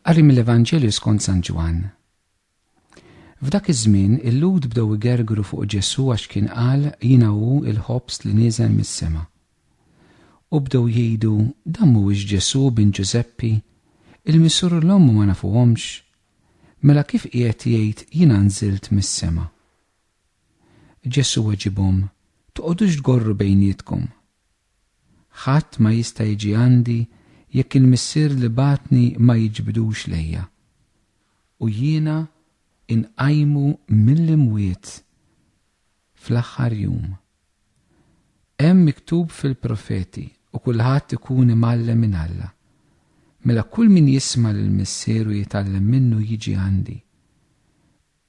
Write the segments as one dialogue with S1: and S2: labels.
S1: Qari mill-Evanġelju skont San Ġwan. F'dak iż-żmien il-lud bdew igergru fuq Ġesu għax kien qal jiena hu l-ħobs li nieżel mis-sema. U bdew jgħidu dan mhuwiex Ġesu bin Ġuseppi, il-missur u l-ommu ma nafuhomx, mela kif qiegħed jgħid jiena nżilt mis-sema. Ġesu weġibhom, toqgħodux tgorru bejnietkom. Ħadd ma jista' jiġi għandi jekk il-missier li batni ma jiġbidux lejja. U jiena inqajmu mill-imwiet fl-aħħar jum. Hemm miktub fil-profeti u kulħadd ikun imgħallem minn Alla. Mela kull min jisma' lill-missier u jitgħallem minnu jiġi għandi.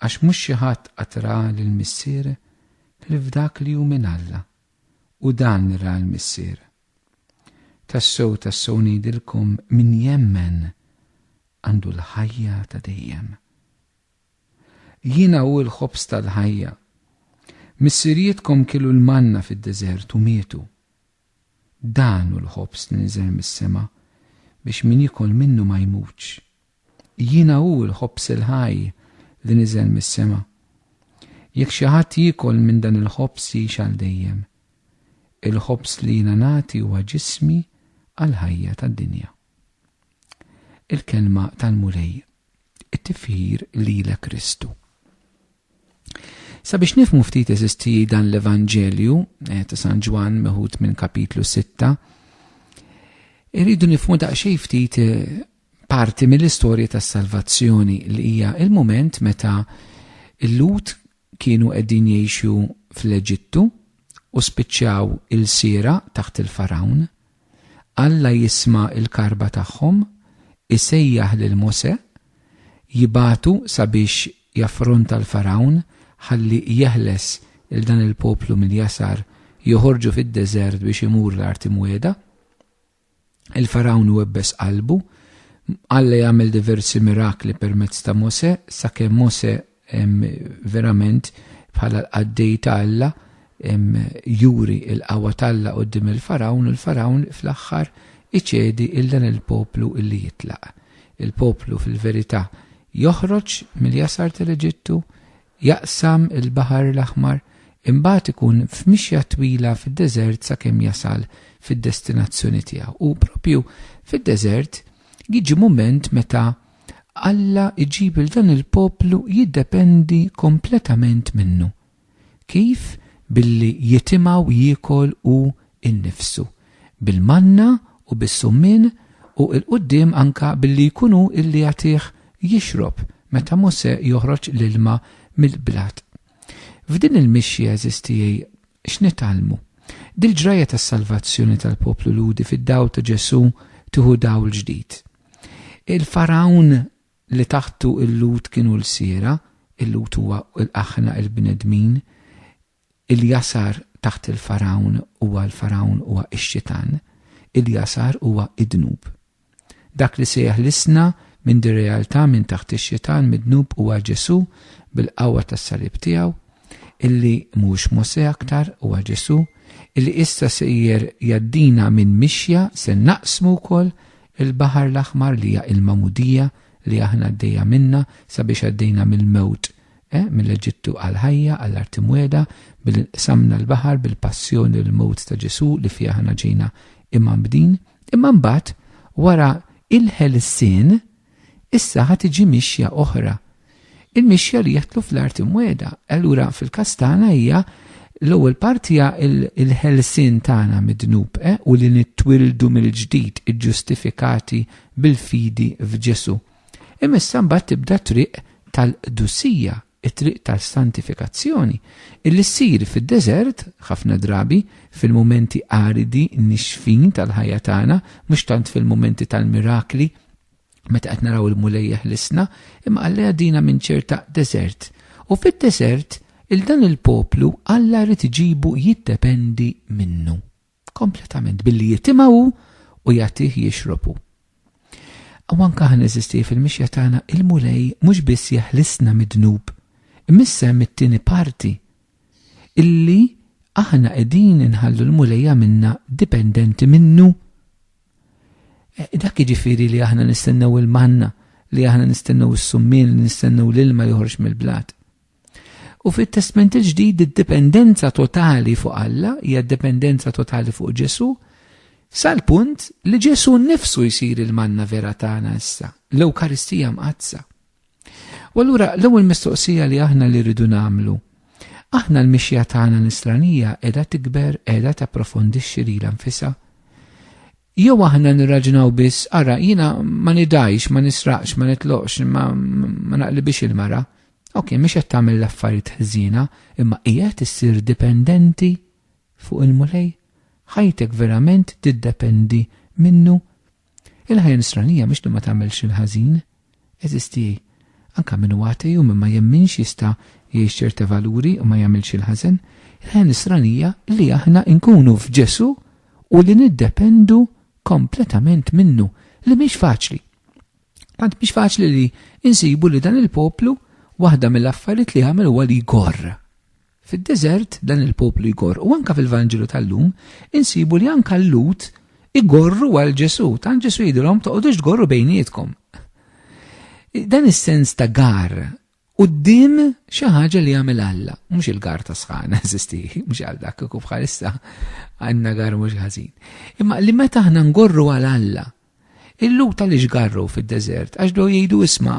S1: Għax mhux xi ħadd qatra lill-missier li f'dak li hu minn Alla u dan ra l-missier. Tassew ngħidilkom min jemmen għandu l-ħajja ta' dejjem. Jiena hu l-ħobs tal-ħajja. Missirietkom kielu l-manna fid-deżert u mietu. Dan hu l-ħobs li niżel mis-sema biex min jikol minnu ma jmutx. Jiena hu l-ħobs il-ħaj li niżel mis-sema. Jekk xi ħadd jiekol minn dan il-ħobs jgħix għal dejjem. Il-ħobs li jiena nagħti huwa ġismi għal-ħajja tad-dinja. Il-kelma tal-Mulej, it-tifhir lilek Kristu. Sabiex nifhmu ftit eżisti dan l-Evanġelju ta' San Ġwan meħud minn kapitlu 6, irridu nifhmu daqsxejn ftit parti mill-istorja tas-salvazzjoni li hija il-mument meta il-lut kienu qegħdin jgħixu fl-Eġittu u spiċċaw il-siera taħt il-Farawn. Alla jisma' il-karba tagħhom, isejjaħ lil Mosè, jibatu sabiex jaffronta l-Farawn ħalli jeħles il dan il-poplu mill-jasar joħorġu fid-deżert biex imur l-Art Imwieda. Il-Farawn webbes qalbu, Alla jagħmel diversi mirakli permezz ta' Mosè sakemm Mosè verament bħala l-qaddej ta' Alla juri il-qawwa talla qudiem il-Farawn u l-Farawn fl-aħħar iċedi il dan il-poplu illi jitlaq. Il-poplu fil-verità joħroġ mill-jasar tal-Eġittu, jaqsam il-Baħar l-Aħmar, imbagħad ikun f'mixja twila fid-deżert sakemm jasal fid-destinazzjoni tiegħu. U propju fid-deżert jiġi mument meta Alla iġib il dan il-poplu jiddependi kompletament minnu. Kif? Billi jitimaw jiekol u innifsu, bil-manna u bis-summin u il-qudiem anka billi jkunu illi jagħtih jixrob meta Mosè joħroġ l-ilma mill-blat. F'din il-mixja eżistijej x'nitalmu. Dil-ġraja tas-salvazzjoni tal-poplu ludi fid-dawl ta' Ġesu tieħu dawl ġdid. Il-Farawn li taħtu il-lut kienu l-siera, il-lut huwa l-aħna il-bnedmin, il-jasar taħt il-Farawn huwa l-Farawn huwa x-xitan, il-jasar huwa id-dnub. Dak li se jeħlisna minn di realtà minn taħt ix-xitan mid-dnub huwa Ġesu bil-qawwa tas-salib tiegħu, illi mhux Mosè aktar huwa Ġesu, illi issa sejjer jaddina minn mixja se naqsmu wkoll il-Baħar l-Aħmar li hija il-Mamudija li aħna għaddejja minna sabiex għaddejna mill-mewt mill-Eġittu għal-ħajja għall-Art Imwieda bil-samna l-baħar bil-passjoni l-mewt ta' Ġesu li fiha ħana ġejna imma mbdin, imma mbagħad wara il-ħelsien issa ħad tiġi mixja oħra. Il-mixja li jaħtlu fl-Art Imwieda. Allura fil-kastana hija l-ewwel parti hija il-ħelsien tagħna mid-dnub u li nittwildu mill-ġdid iġġustifikati bil-fidi f'Ġesu. Imma issa mbagħad tibda triq tal-dussija, it-triq tal-santifikazzjoni, illi ssir fid-deżert ħafna drabi fil-momenti aridi nixfin tal-ħajja tagħna, mhux tant fil-momenti tal-mirakli meta qed naraw il-Mulej jeħlisna, imma Alla jgħaddina minn ċerta deżert. U fid-deżert il-dan il-poplu Alla rid iġibu jiddependi minnu kompletament billi jitimgħu u jagħtih jixrobu. U anke ħan eżisti fil-mixja tagħna il-Mulej mhux biss jeħlisna mid-dnub, imissa mit-tieni parti illi aħna qegħdin inħallu l-Mulej minna dipendenti minnu. Dak jiġifieri li aħna nistennew il-manna li aħna nistennew is-summin, li nistennew l-ilma joħroġ mill-blat. U fit-Testament il-ġdid id-dipendenza totali fuq Alla hija d-dipendenza totali fuq Ġesu, sal-punt li Ġesu nnifsu jsir il-manna vera tagħna issa, l-Ewkaristija mqazza. U allura l-ewwel mistoqsija li aħna li rridu nagħmlu, aħna l-mixja tagħna nisranija qiegħda tikber, qiegħda tapprofondixxi lilha nfisha. Jew aħna nirraġunaw biss, ara jiena ma nidajx, ma nisraqx, ma nitloqx, ma naqlibix il-mara. Ok, mhix qed tagħmel l-affarijiet ħżiena, imma qiegħed issir dipendenti fuq il-mulej. Ħajtek verament tiddependi minnu. Il-ħajja nisranija mhix li ma tagħmelx il-ħażin. Eżisti anke min huwa atej u min ma jemminx jista' jgħix ċerti valuri u ma jagħmilx il-ħażen. Il-ħajja nisranija li aħna nkunu f'Ġesu u li niddependu kompletament minnu, li mhix faċli. Tant mhix faċli li insibu li dan il-poplu waħda mill-affarijiet li għamel huwa li jgorr. Fid-deżert dan il-poplu jgorr u anke fil-Vanġelu tal-lum insibu li anke l-Lut igorru għal Ġesu. Tant Ġesu jgħidulhom toqgħodux tgorru bejnietkom. Dan is-sens ta' gar quddiem xi ħaġa li jagħmel Alla, mhux il-gar ta' sħana eżisti, mhux għal dak kif bħalissa għandna gar mhux ħażin. Imma li meta aħna ngorru għal Alla, il-Lut għaliex garru fid-deżert għax do jgħidu isma'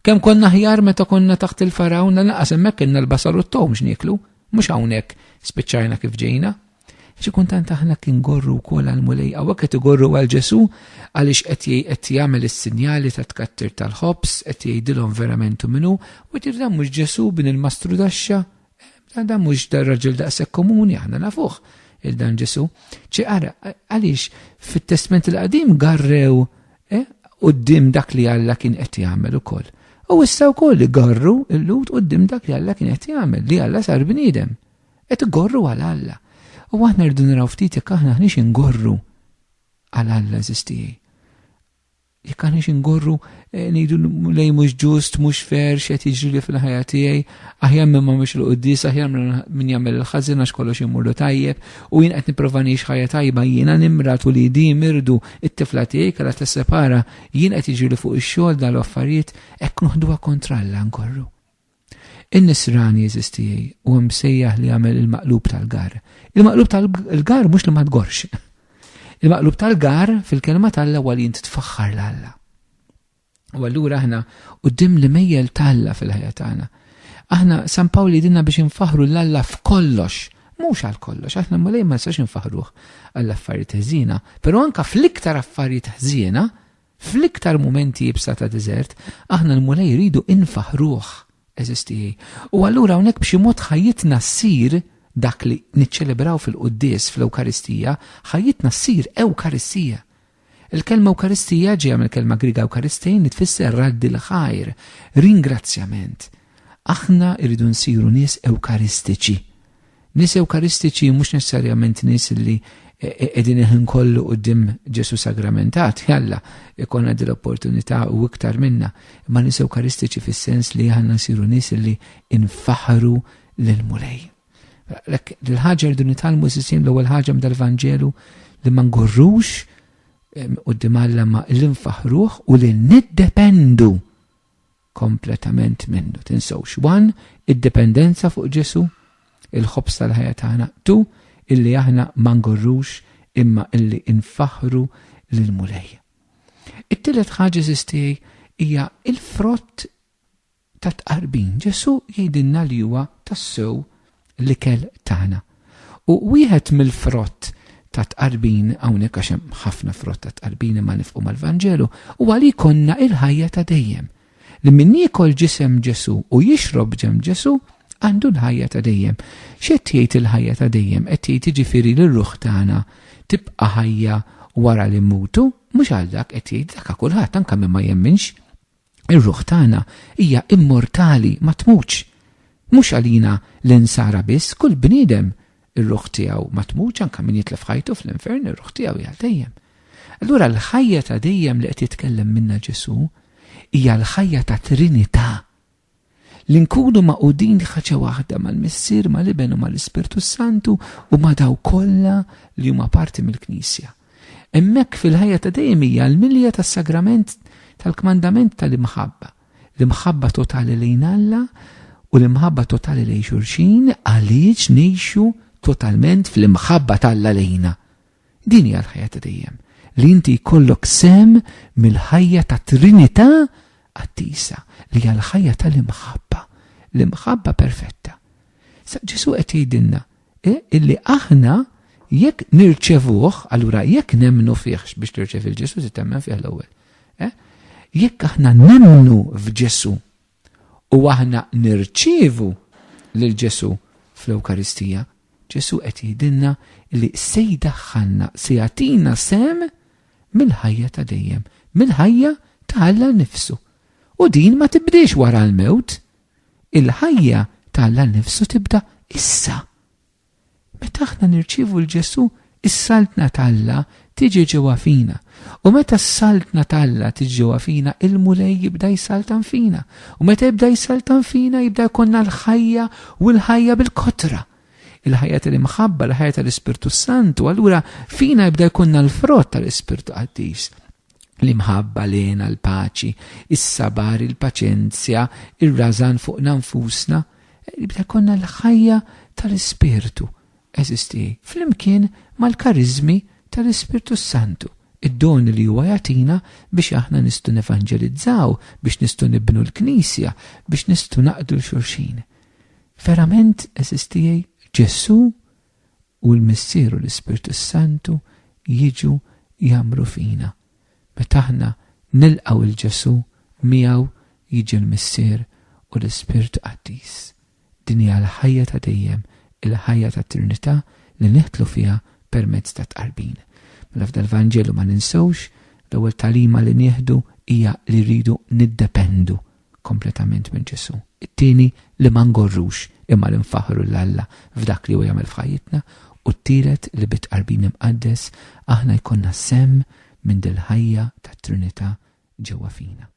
S1: kemm konna ħjar meta konna taħt il-farawna naqas hemmhekk kienna l-basar u t-tom x'nieklu, mhux hawnhekk spiċċajna kif ġejna. Xi kuntant aħna kien gorru wkoll għall-mulej hawnhekk qed igorru għal Ġesu għaliex qed jagħmel is-sinjali ta' tkattir tal-ħobs, qed jgħidilhom verament minnu, u qed dan mhux Ġesu bin il-mastru daxxa, dan mhux dar-raġel daqshekk komuni aħna nafuh il-dan Ġesu. Ċi ara għaliex fit-Testament il-Qadim garrew quddiem dak li Alla kien qed jagħmel ukoll. U issa wkoll igorru l-Lut quddiem dak li Alla kien qed jagħmel, li Alla sar bniedem. Qed igorru għal Alla. U aħna rridu naraw ftit jekk aħna ħniex ingorru għal Alla eżistijej. Jekk aħniex ingorru ngħidu lej mhux ġust, mhux fair x'qed jiġri fil-ħajja tiegħi, aħjar minn ma mhux il-qudies, aħjar min jagħmel il-ħażin għax kollox imurlu tajjeb, u jien qed nipprova nagħix ħajja tajba jiena nimrat u li di mirdu it-tifla tiegħi kellha tissepara, jien qed jiġri fuq ix-xogħol dal-affarijiet hekk noħduha kontra Alla nkorru. In-nisrani eżistijej u msejjaħ li jagħmel il-maqlub tal-gar. Il-maqlub tal-gar mhux li ma tgorx. Il-maqlub tal-gar fil-kelma tal-Alla huwa li inti tfaħħar l-Alla. U allura aħna quddiem li mejjel tal-Alla fil-ħajja tagħna. Aħna San Pawli dinna biex infaħru l-Alla f'kollox, mhux għal kollox, aħna mulej ma nistax infaħruh għall-affarijiet ħżiena, però anke fl-iktar affarijiet ħżiena, fl-iktar mumenti jibsa ta' deżert, aħna l-mulej jridu infaħruh eżistijej. U allura hawnhekk b'xi mod ħajjitna ssir dak li niċċelebraw fil-quddies fl-Ewkaristija, ħajjitna ssir Ewkaristija. Il-kelma Ewkaristija ġejja mill-kelma Griega Ewkaristejn li tfisser raddi l-ħajr, ringrazzjament. Aħna rridu nsiru nies Ewkaristiċi. Nies Ewkaristiċi mhux neċessarjament nies li qegħdin iħin kollu quddiem Ġesu sagramentat, jalla ikollna din l-opportunità u iktar minna, imma nies Ewkaristiċi fis-sens li aħna nsiru nies li infaħru lill-mulej. L-ħaġa rridu nitalmu s-sistem l-ewwel ħaġa dal-Vanġelu li ma ngorrux quddiem Alla ma l-infaħruh u li niddependu kompletament minnu. Tinsewx, 1, id-dipendenza fuq Ġesu, il-ħobs tal-ħajja tagħna, 2, illi aħna ma ngorrux imma illi infaħru lill-mulej. It-tielet ħaġa sistej hija il-frott ta' tqarbin. Ġesu jgħidilna li huwa tassew l-ikel tagħna. U wieħed mill-frott ta' tqarbin hawnhekk għax hemm ħafna frott ta' tqarbin ma nifqu mal-Vanġelu huwa li jkollna il-ħajja ta' dejjem. Li min jiekol ġisem Ġesu u jixrob ġem Ġesu għandu l-ħajja ta' dejjem. X'qed jgħid il-ħajja ta' dejjem? Qed jgħid jiġifieri l-ruħ tagħna tibqa' ħajja wara li mmutu, mhux għal dak qed jgħid dak kulħadd anke min ma jemminx. Ir-ruħ tagħna hija immortali ma tmutx. Mhux għalina l-insara biss, kull bniedem ir-ruħ tiegħu ma tmutx anke min jitlef ħajtu fl-infern ir-ruħ tiegħu hija dejjem. Allura l-ħajja ta' dejjem li qed jitkellem minnha Ġesu hija l-ħajja ta' Trinità. Li nkunu maqudin ħaġa waħda mal-Missier, mal-Iben u mal-Ispirtu Santu u ma' daw kollha li huma parti mill-Knisja. Hemmhekk fil-ħajja ta' dejjem hija l-milja tas-sagrament tal-kmandament tal-imħabba. L-imħabba totali lejn Alla u l-imħabba totali lejn xulxin għaliex ngħixu totalment fl-imħabba tal-Alla lejna. Din hija l-ħajja ta' dejjem. Li inti jkollok sem mill-ħajja ta' Trinità qaddisa li hija l-ħajja tal-imħabba, l-imħabba perfetta. Sa Ġesu qed jgħidilna illi aħna jekk nirċevuh, allura jekk nemmnu fih biex tirċev il-Ġesu titemmen fih l-ewwel. Jekk aħna nemmnu f'Ġesu u aħna nirċievu lil Ġesu fl-Ewkaristija, Ġesu qed jgħidilna li se jdaħħalna, se jagħtina sem mill-ħajja ta' dejjem, mill-ħajja ta' Alla nnifsu. U din ma tibdiex wara l-mewt, il-ħajja ta' Alla nnifsu tibda issa. Meta aħna nirċievu l-Ġesu, is-saltna ta' Alla tiġi ġewwa fina. U meta s-saltna ta' Alla tiġi ġewwa fina, il-mulej jibda jsaltan fina. U meta jibda jsaltan fina, jibda jkollna l-ħajja u l-ħajja bil-kotra. Il-ħajja tal-imħabba, l-ħajja tal-Ispirtu Santu, allura fina jibda jkollna l-frott tal-Ispirtu Qaddis. L-imħabba lena, l-paċi, is-sabar, il-paċenzja, ir-rażan fuqna nfusna, jibda jkollna l-ħajja tal-Ispirtu eżisti flimkien mal-karizmi tal-Ispirtu Santu, id-don li huwa jagħtina biex aħna nistgħu nevanġelizzaw, biex nistgħu nibnu l-Knisja, biex nistgħu naqdu l-xulxin. Verament eżistijaj Ġesu u l-Missieru l-Ispirtu Santu jiġu jagħmlu fina. Meta aħna nilqgħu il-Ġesu miegħu jiġi l-Missier u l-Ispirtu Qaddis. Din hija l-ħajja ta' dejjem, il-ħajja ta' Trinità li neħtlu fiha permezz ta' tqarbin. Mela f'dal-Vanġelu ma ninsewx l-ewwel talima li nieħdu hija li rridu niddependu kompletament minn Ġesu. It-tieni li ma ngorrux imma li nfaħru l-Alla f'dak li huwa jagħmel f'ħajjitna, u t-tielet li bitqarbin imqaddes aħna jkollna sem minn dil-ħajja tat Trinità ġewwa fina.